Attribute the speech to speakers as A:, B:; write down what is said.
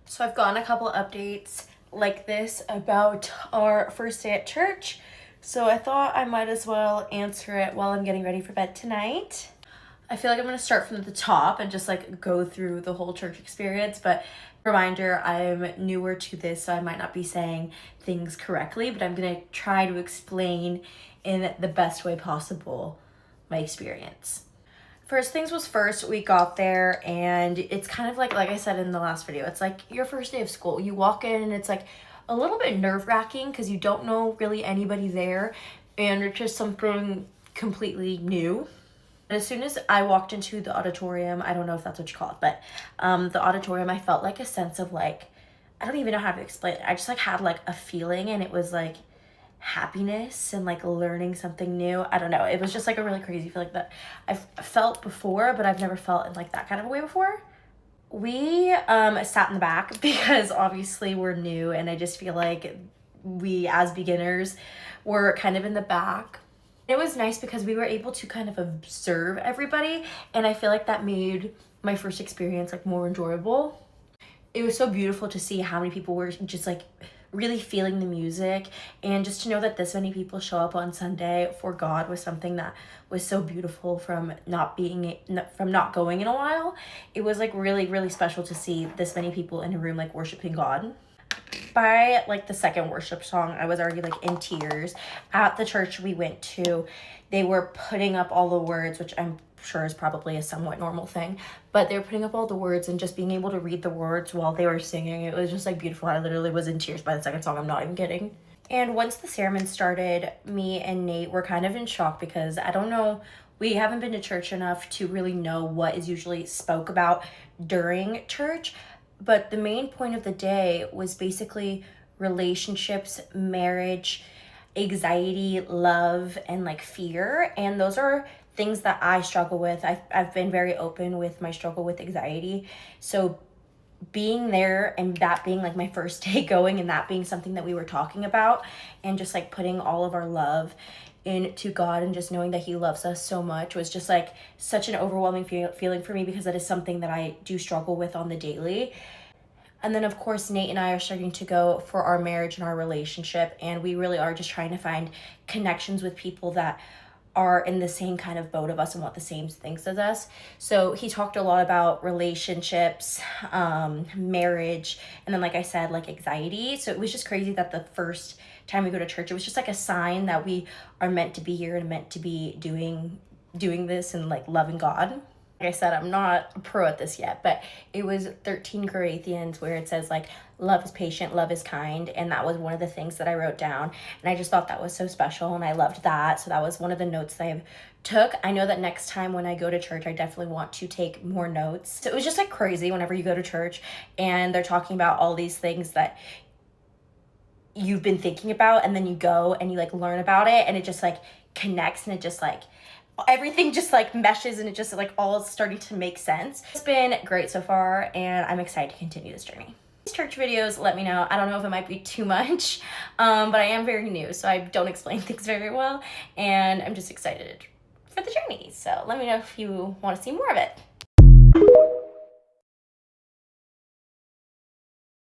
A: So I've gotten a couple updates like this about our first day at church. So I thought I might as well answer it while I'm getting ready for bed tonight. I feel like I'm gonna start from the top and just like go through the whole church experience, but reminder, I'm newer to this, so I might not be saying things correctly, but I'm gonna try to explain in the best way possible my experience. First things was first, we got there and it's kind of like I said in the last video, it's like your first day of school. You walk in and it's like a little bit nerve-wracking because you don't know really anybody there and it's just something completely new. As soon as I walked into the auditorium, I don't know if that's what you call it, but the auditorium, I felt like a sense of like, I don't even know how to explain it. I just like had like a feeling and it was like happiness and like learning something new. I don't know. It was just like a really crazy feeling that I've felt before, but I've never felt in like that kind of a way before. We sat in the back because obviously we're new and I just feel like we as beginners were kind of in the back. It was nice because we were able to kind of observe everybody and I feel like that made my first experience like more enjoyable. It was so beautiful to see how many people were just like really feeling the music, and just to know that this many people show up on Sunday for God was something that was so beautiful from not going in a while. It was like really special to see this many people in a room like worshiping God. By like the second worship song, I was already like in tears. At the church we went to, they were putting up all the words, which I'm sure is probably a somewhat normal thing, but they were putting up all the words and just being able to read the words while they were singing. It was just like beautiful. I literally was in tears by the second song. I'm not even kidding. And once the sermon started, me and Nate were kind of in shock because I don't know, we haven't been to church enough to really know what is usually spoke about during church. But the main point of the day was basically relationships, marriage, anxiety, love, and like fear. And those are things that I struggle with. I've been very open with my struggle with anxiety. So being there and that being like my first day going and that being something that we were talking about and just like putting all of our love into God and just knowing that he loves us so much was just like such an overwhelming feeling for me because that is something that I do struggle with on the daily. And then of course Nate and I are starting to go for our marriage and our relationship, and we really are just trying to find connections with people that are in the same kind of boat of us and want the same things as us. So he talked a lot about relationships, marriage, and then like I said, like anxiety. So it was just crazy that the first time we go to church, it was just like a sign that we are meant to be here and meant to be doing this and like loving God. Like I said, I'm not a pro at this yet, but it was 13 Corinthians where it says like love is patient, love is kind, and that was one of the things that I wrote down, and I just thought that was so special and I loved that. So that was one of the notes that I took. I know that next time when I go to church I definitely want to take more notes. So it was just like crazy whenever you go to church and they're talking about all these things that you've been thinking about, and then you go and you like learn about it and it just like connects and it just like everything just like meshes and it just like all starting to make sense. It's been great so far and I'm excited to continue this journey. These church videos, let me know. I don't know if it might be too much, but I am very new, so I don't explain things very well, and I'm just excited for the journey. So let me know if you want to see more of it.